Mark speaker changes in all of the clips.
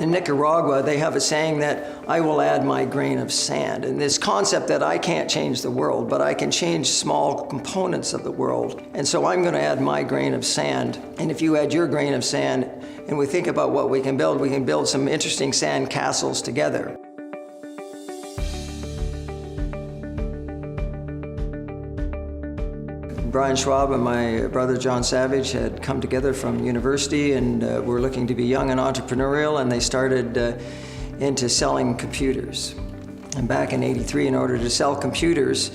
Speaker 1: In Nicaragua, they have a saying that I will add my grain of sand. And this concept that I can't change the world, but I can change small components of the world. And so I'm going to add my grain of sand. And if you add your grain of sand, and we think about what we can build some interesting sand castles together. Brian Schwab and my brother John Savage had come together from university and were looking to be young and entrepreneurial, and they started into selling computers. And back in '83, in order to sell computers,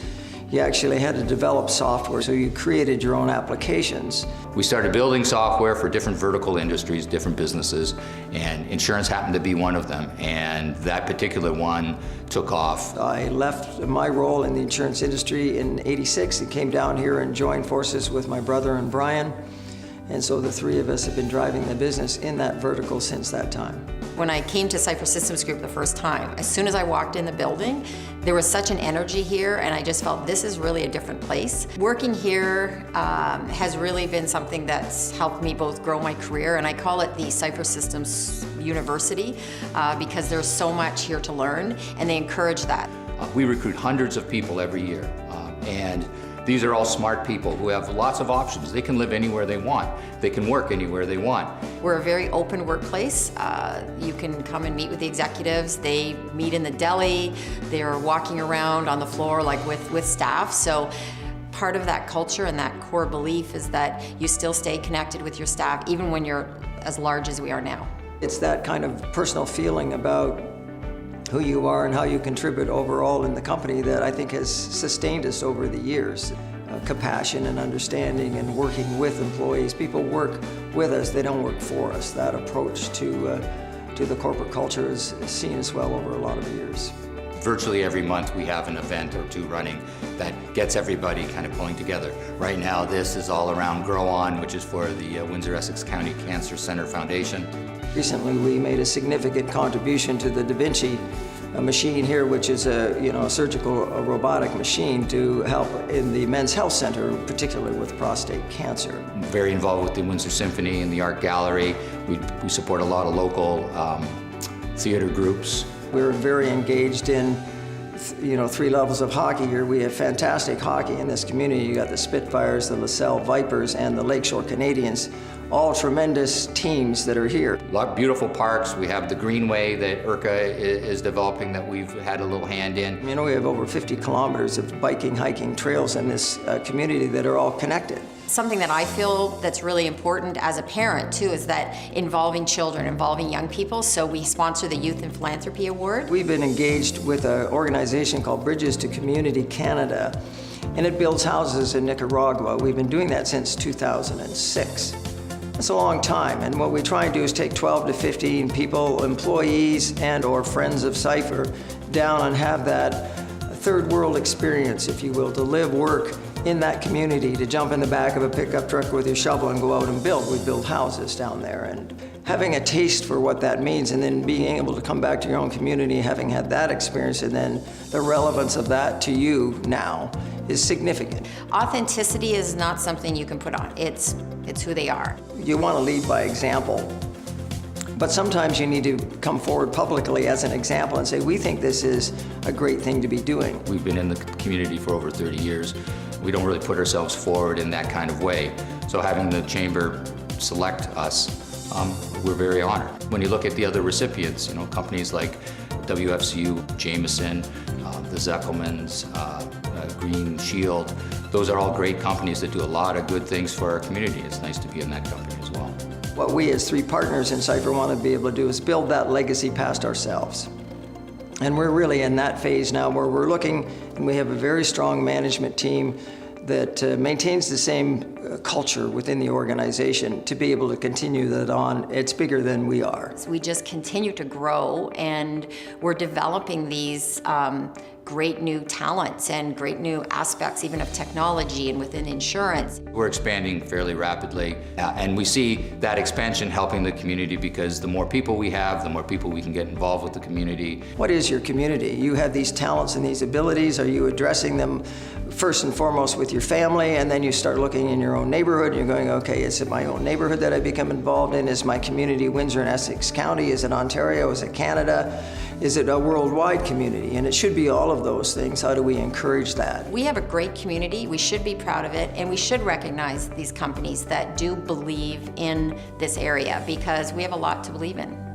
Speaker 1: you actually had to develop software, so you created your own applications.
Speaker 2: We started building software for different vertical industries, different businesses, and insurance happened to be one of them, and that particular one took off.
Speaker 1: I left my role in the insurance industry in '86 and came down here and joined forces with my brother and Brian. And so the three of us have been driving the business in that vertical since that time.
Speaker 3: When I came to Cypher Systems Group the first time, as soon as I walked in the building, there was such an energy here, and I just felt this is really a different place. Working here has really been something that's helped me both grow my career, and I call it the Cypher Systems University because there's so much here to learn, and they encourage that.
Speaker 2: We recruit hundreds of people every year, and these are all smart people who have lots of options. They can live anywhere they want. They can work anywhere they want.
Speaker 3: We're a very open workplace. You can come and meet with the executives. They meet in the deli. They're walking around on the floor like with staff. So part of that culture and that core belief is that you still stay connected with your staff even when you're as large as we are now.
Speaker 1: It's that kind of personal feeling about who you are and how you contribute overall in the company that I think has sustained us over the years. Compassion and understanding and working with employees. People work with us, they don't work for us. That approach to the corporate culture is seen as well over a lot of years.
Speaker 2: Virtually every month we have an event or two running that gets everybody kind of pulling together. Right now this is all around Grow On, which is for the Windsor-Essex County Cancer Center Foundation.
Speaker 1: Recently we made a significant contribution to the Da Vinci machine here, which is a surgical robotic machine to help in the Men's Health Center, particularly with prostate cancer.
Speaker 2: I'm very involved with the Windsor Symphony and the Art Gallery. We support a lot of local theater groups.
Speaker 1: We're very engaged in three levels of hockey here. We have fantastic hockey in this community. You got the Spitfires, the LaSalle Vipers, and the Lakeshore Canadians, all tremendous teams that are here.
Speaker 2: A lot of beautiful parks. We have the Greenway that IRCA is developing that we've had a little hand in.
Speaker 1: We have over 50 kilometers of biking, hiking trails in this community that are all connected.
Speaker 3: Something that I feel that's really important as a parent too is that involving children, involving young people, so we sponsor the Youth in Philanthropy Award.
Speaker 1: We've been engaged with an organization called Bridges to Community Canada, and it builds houses in Nicaragua. We've been doing that since 2006. That's a long time, and what we try and do is take 12 to 15 people, employees and or friends of Cypher, down and have that third world experience, if you will, to live, work in that community, to jump in the back of a pickup truck with your shovel and go out and build. We build houses down there, and having a taste for what that means and then being able to come back to your own community having had that experience, and then the relevance of that to you now is significant.
Speaker 3: Authenticity is not something you can put on. It's who they are.
Speaker 1: You want to lead by example, but sometimes you need to come forward publicly as an example and say, we think this is a great thing to be doing.
Speaker 2: We've been in the community for over 30 years. We don't really put ourselves forward in that kind of way. So having the Chamber select us, we're very honored. When you look at the other recipients, companies like WFCU, Jameson, the Zeckelmans, Green Shield, those are all great companies that do a lot of good things for our community. It's nice to be in that company as well.
Speaker 1: What we as three partners in Cypher want to be able to do is build that legacy past ourselves. And we're really in that phase now where we're looking, and we have a very strong management team that maintains the same culture within the organization to be able to continue that on. It's bigger than we are.
Speaker 3: So we just continue to grow, and we're developing these great new talents and great new aspects even of technology and within insurance.
Speaker 2: We're expanding fairly rapidly, and we see that expansion helping the community because the more people we have, the more people we can get involved with the community.
Speaker 1: What is your community? You have these talents and these abilities. Are you addressing them first and foremost with your family, and then you start looking in your own neighborhood and you're going, okay, is it my own neighborhood that I become involved in? Is my community Windsor and Essex County? Is it Ontario? Is it Canada? Is it a worldwide community? And it should be all of those things. How do we encourage that?
Speaker 3: We have a great community. We should be proud of it, and we should recognize these companies that do believe in this area because we have a lot to believe in.